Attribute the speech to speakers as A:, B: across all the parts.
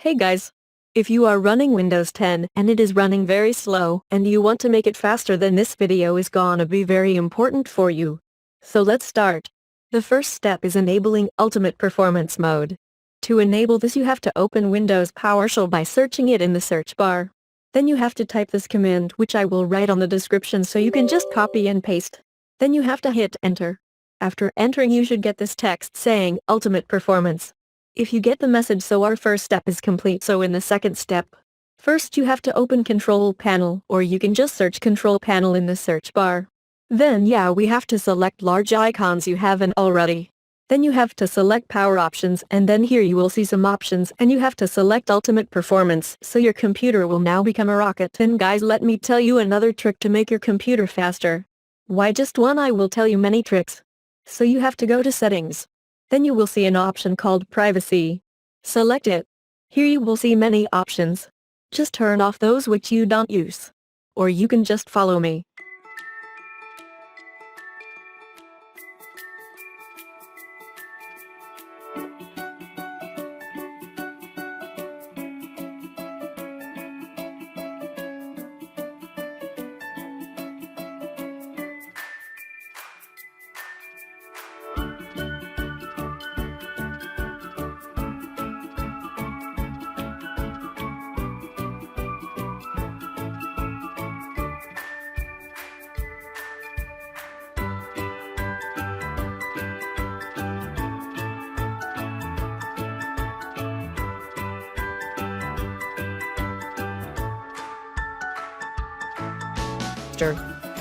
A: Hey guys! If you are running Windows 10 and it is running very slow and you want to make it faster, then this video is gonna be very important for you. So let's start. The first step is enabling Ultimate Performance Mode. To enable this, you have to open Windows PowerShell by searching it in the search bar. Then you have to type this command, which I will write on the description so you can just copy and paste. Then you have to hit enter. After entering, you should get this text saying Ultimate Performance. If you get the message, so our first step is complete. So in the second step, first you have to open Control Panel, or you can just search Control Panel in the search bar. Then we have to select large icons you haven't already. Then you have to select Power Options, and then here you will see some options, and you have to select Ultimate Performance, so your computer will now become a rocket. Then guys, let me tell you another trick to make your computer faster. Why just one? I will tell you many tricks. So you have to go to Settings. Then you will see an option called Privacy. Select it. Here you will see many options. Just turn off those which you don't use. Or you can just follow me.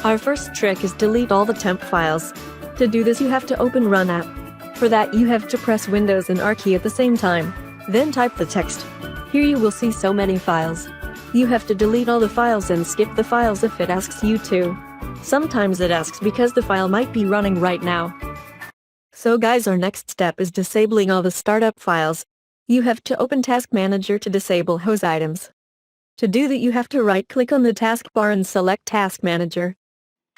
A: Our first trick is delete all the temp files. To do this, you have to open Run App. For that, you have to press Windows and R key at the same time. Then type the text. Here you will see so many files. You have to delete all the files and skip the files if it asks you to. Sometimes it asks because the file might be running right now. So guys, our next step is disabling all the startup files. You have to open Task Manager to disable hose items. To do that, you have to right-click on the taskbar and select Task Manager.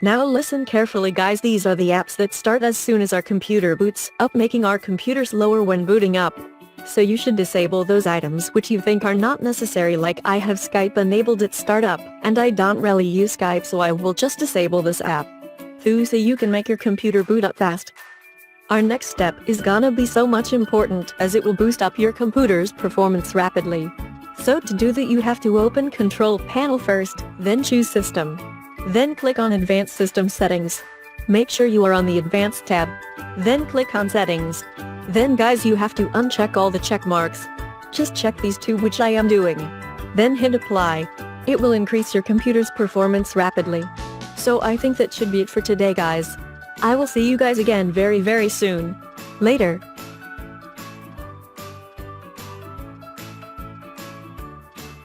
A: Now listen carefully guys, these are the apps that start as soon as our computer boots up, making our computer slower when booting up. So you should disable those items which you think are not necessary, like I have Skype enabled at startup, and I don't really use Skype, so I will just disable this app. So you can make your computer boot up fast. Our next step is gonna be so much important as it will boost up your computer's performance rapidly. So to do that, you have to open Control Panel first, then choose System. Then click on Advanced System Settings. Make sure you are on the Advanced tab. Then click on Settings. Then guys, you have to uncheck all the check marks. Just check these two, which I am doing. Then hit Apply. It will increase your computer's performance rapidly. So I think that should be it for today guys. I will see you guys again very soon. Later.